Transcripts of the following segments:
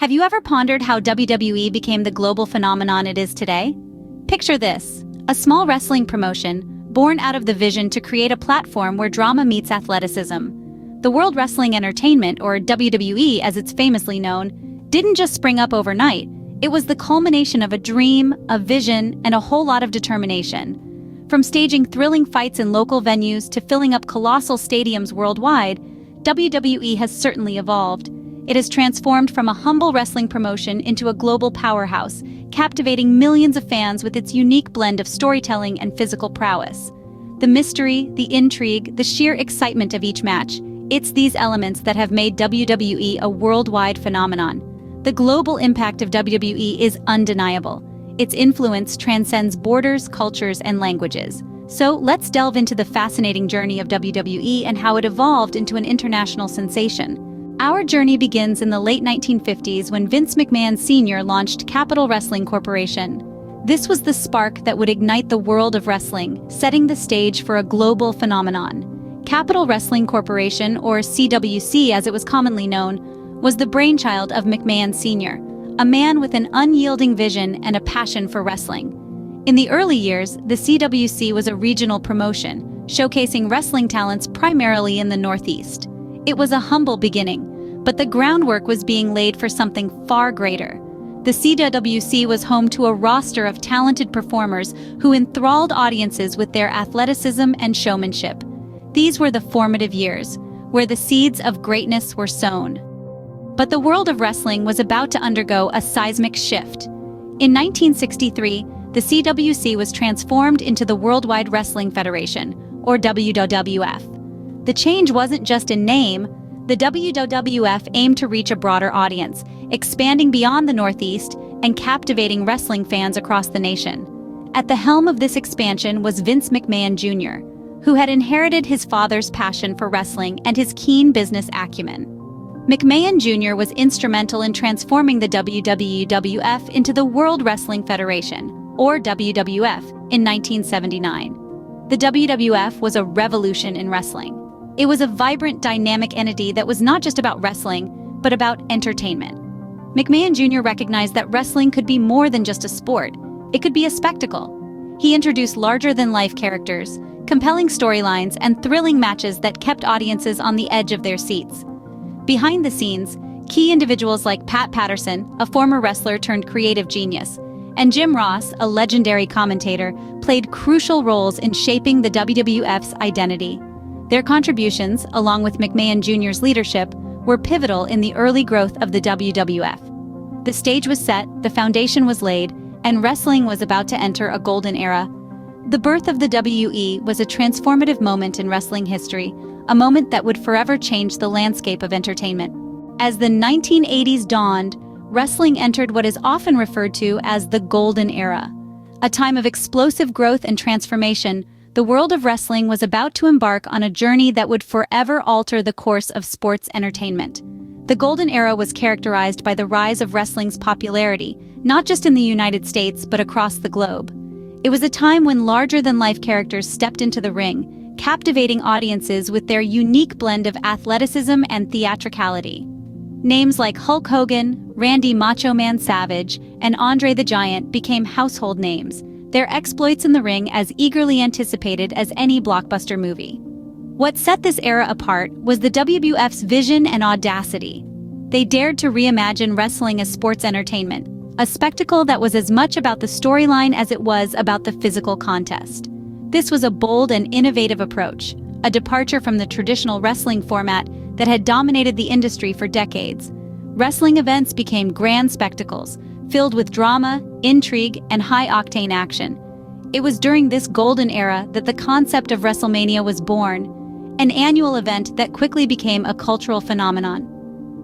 Have you ever pondered how WWE became the global phenomenon it is today? Picture this, a small wrestling promotion born out of the vision to create a platform where drama meets athleticism. The World Wrestling Entertainment, or WWE as it's famously known, didn't just spring up overnight. It was the culmination of a dream, a vision, and a whole lot of determination. From staging thrilling fights in local venues to filling up colossal stadiums worldwide, WWE has certainly evolved. It has transformed from a humble wrestling promotion into a global powerhouse, captivating millions of fans with its unique blend of storytelling and physical prowess. The mystery, the intrigue, the sheer excitement of each match, it's these elements that have made WWE a worldwide phenomenon. The global impact of WWE is undeniable. Its influence transcends borders, cultures, and languages. So let's delve into the fascinating journey of WWE and how it evolved into an international sensation. Our journey begins in the late 1950s when Vince McMahon Sr. launched Capitol Wrestling Corporation. This was the spark that would ignite the world of wrestling, setting the stage for a global phenomenon. Capitol Wrestling Corporation, or CWC as it was commonly known, was the brainchild of McMahon Sr., a man with an unyielding vision and a passion for wrestling. In the early years, the CWC was a regional promotion, showcasing wrestling talents primarily in the Northeast. It was a humble beginning, but the groundwork was being laid for something far greater. The CWC was home to a roster of talented performers who enthralled audiences with their athleticism and showmanship. These were the formative years, where the seeds of greatness were sown. But the world of wrestling was about to undergo a seismic shift. In 1963, the CWC was transformed into the Worldwide Wrestling Federation, or WWF. The change wasn't just in name. The WWF aimed to reach a broader audience, expanding beyond the Northeast and captivating wrestling fans across the nation. At the helm of this expansion was Vince McMahon Jr., who had inherited his father's passion for wrestling and his keen business acumen. McMahon Jr. was instrumental in transforming the WWF into the World Wrestling Federation, or WWF, in 1979. The WWF was a revolution in wrestling. It was a vibrant, dynamic entity that was not just about wrestling, but about entertainment. McMahon Jr. recognized that wrestling could be more than just a sport. It could be a spectacle. He introduced larger-than-life characters, compelling storylines, and thrilling matches that kept audiences on the edge of their seats. Behind the scenes, key individuals like Pat Patterson, a former wrestler turned creative genius, and Jim Ross, a legendary commentator, played crucial roles in shaping the WWF's identity. Their contributions, along with McMahon Jr.'s leadership, were pivotal in the early growth of the WWF. The stage was set, the foundation was laid, and wrestling was about to enter a golden era. The birth of the WE was a transformative moment in wrestling history, a moment that would forever change the landscape of entertainment. As the 1980s dawned, wrestling entered what is often referred to as the golden era. A time of explosive growth and transformation, the world of wrestling was about to embark on a journey that would forever alter the course of sports entertainment. The golden era was characterized by the rise of wrestling's popularity, not just in the United States, but across the globe. It was a time when larger-than-life characters stepped into the ring, captivating audiences with their unique blend of athleticism and theatricality. Names like Hulk Hogan, Randy Macho Man Savage, and Andre the Giant became household names, their exploits in the ring as eagerly anticipated as any blockbuster movie. What set this era apart was the WWF's vision and audacity. They dared to reimagine wrestling as sports entertainment, a spectacle that was as much about the storyline as it was about the physical contest. This was a bold and innovative approach, a departure from the traditional wrestling format that had dominated the industry for decades. Wrestling events became grand spectacles, filled with drama, intrigue, and high-octane action. It was during this golden era that the concept of WrestleMania was born, an annual event that quickly became a cultural phenomenon.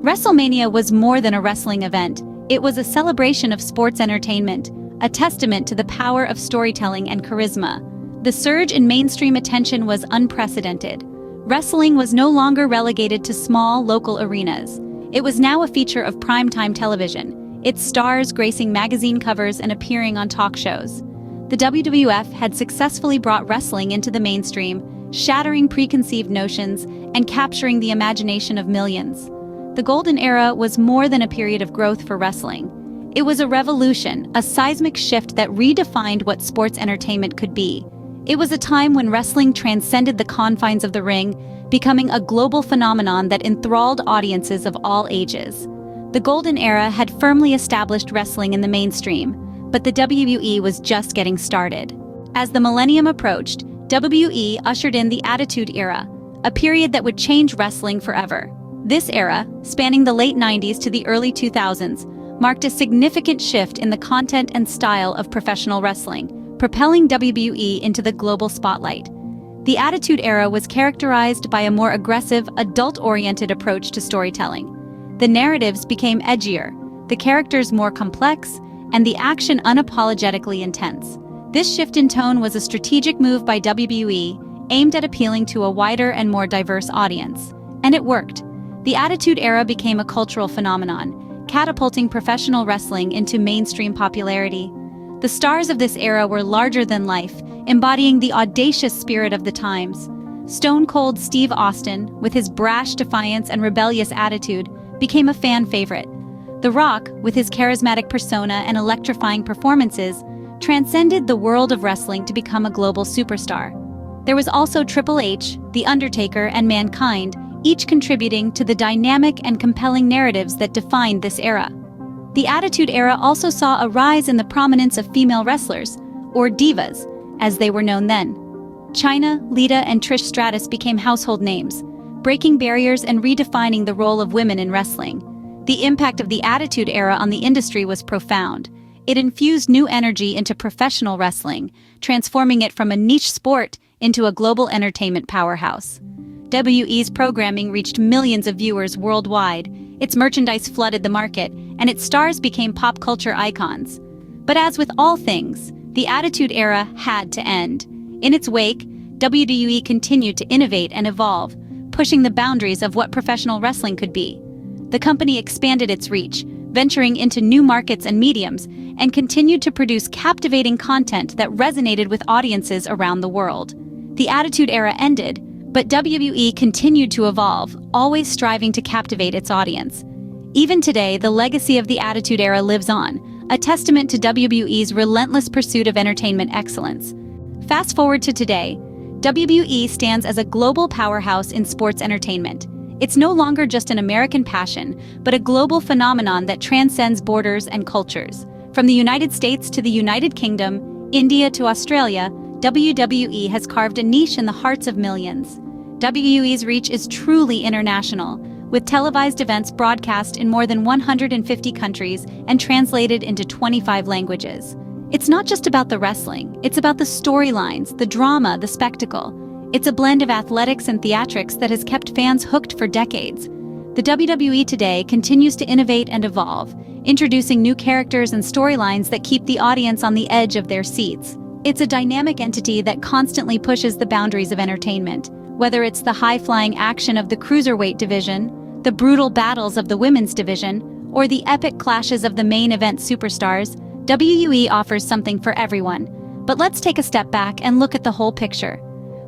WrestleMania was more than a wrestling event. It was a celebration of sports entertainment, a testament to the power of storytelling and charisma. The surge in mainstream attention was unprecedented. Wrestling was no longer relegated to small, local arenas. It was now a feature of primetime television, its stars gracing magazine covers and appearing on talk shows. The WWF had successfully brought wrestling into the mainstream, shattering preconceived notions and capturing the imagination of millions. The Golden Era was more than a period of growth for wrestling. It was a revolution, a seismic shift that redefined what sports entertainment could be. It was a time when wrestling transcended the confines of the ring, becoming a global phenomenon that enthralled audiences of all ages. The Golden Era had firmly established wrestling in the mainstream, but the WWE was just getting started. As the millennium approached, WWE ushered in the Attitude Era, a period that would change wrestling forever. This era, spanning the late 90s to the early 2000s, marked a significant shift in the content and style of professional wrestling, propelling WWE into the global spotlight. The Attitude Era was characterized by a more aggressive, adult-oriented approach to storytelling. The narratives became edgier, the characters more complex, and the action unapologetically intense. This shift in tone was a strategic move by WWE, aimed at appealing to a wider and more diverse audience. And it worked. The Attitude Era became a cultural phenomenon, catapulting professional wrestling into mainstream popularity. The stars of this era were larger than life, embodying the audacious spirit of the times. Stone Cold Steve Austin, with his brash defiance and rebellious attitude, became a fan favorite. The Rock, with his charismatic persona and electrifying performances, transcended the world of wrestling to become a global superstar. There was also Triple H, The Undertaker, and Mankind, each contributing to the dynamic and compelling narratives that defined this era. The Attitude Era also saw a rise in the prominence of female wrestlers, or divas, as they were known then. Chyna, Lita, and Trish Stratus became household names, breaking barriers and redefining the role of women in wrestling. The impact of the Attitude Era on the industry was profound. It infused new energy into professional wrestling, transforming it from a niche sport into a global entertainment powerhouse. WWE's programming reached millions of viewers worldwide, its merchandise flooded the market, and its stars became pop culture icons. But as with all things, the Attitude Era had to end. In its wake, WWE continued to innovate and evolve, pushing the boundaries of what professional wrestling could be. The company expanded its reach, venturing into new markets and mediums, and continued to produce captivating content that resonated with audiences around the world. The Attitude Era ended, but WWE continued to evolve, always striving to captivate its audience. Even today, the legacy of the Attitude Era lives on, a testament to WWE's relentless pursuit of entertainment excellence. Fast forward to today, WWE stands as a global powerhouse in sports entertainment. It's no longer just an American passion, but a global phenomenon that transcends borders and cultures. From the United States to the United Kingdom, India to Australia, WWE has carved a niche in the hearts of millions. WWE's reach is truly international, with televised events broadcast in more than 150 countries and translated into 25 languages. It's not just about the wrestling, it's about the storylines, the drama, the spectacle. It's a blend of athletics and theatrics that has kept fans hooked for decades. The WWE Today continues to innovate and evolve, introducing new characters and storylines that keep the audience on the edge of their seats. It's a dynamic entity that constantly pushes the boundaries of entertainment. Whether it's the high-flying action of the cruiserweight division, the brutal battles of the women's division, or the epic clashes of the main event superstars, WWE offers something for everyone. But let's take a step back and look at the whole picture.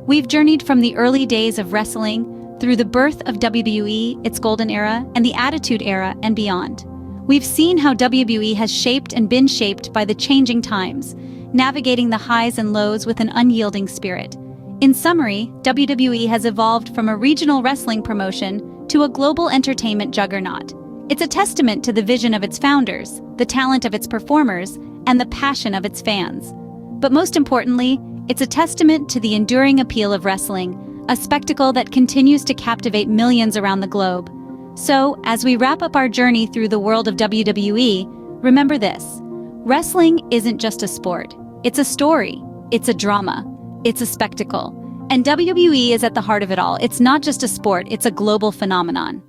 We've journeyed from the early days of wrestling through the birth of WWE, its golden era, and the Attitude Era and beyond. We've seen how WWE has shaped and been shaped by the changing times, navigating the highs and lows with an unyielding spirit. In summary, WWE has evolved from a regional wrestling promotion to a global entertainment juggernaut. It's a testament to the vision of its founders, the talent of its performers, and the passion of its fans. But most importantly, it's a testament to the enduring appeal of wrestling, a spectacle that continues to captivate millions around the globe. So, as we wrap up our journey through the world of WWE, remember this: wrestling isn't just a sport. It's a story. It's a drama. It's a spectacle. And WWE is at the heart of it all. It's not just a sport, it's a global phenomenon.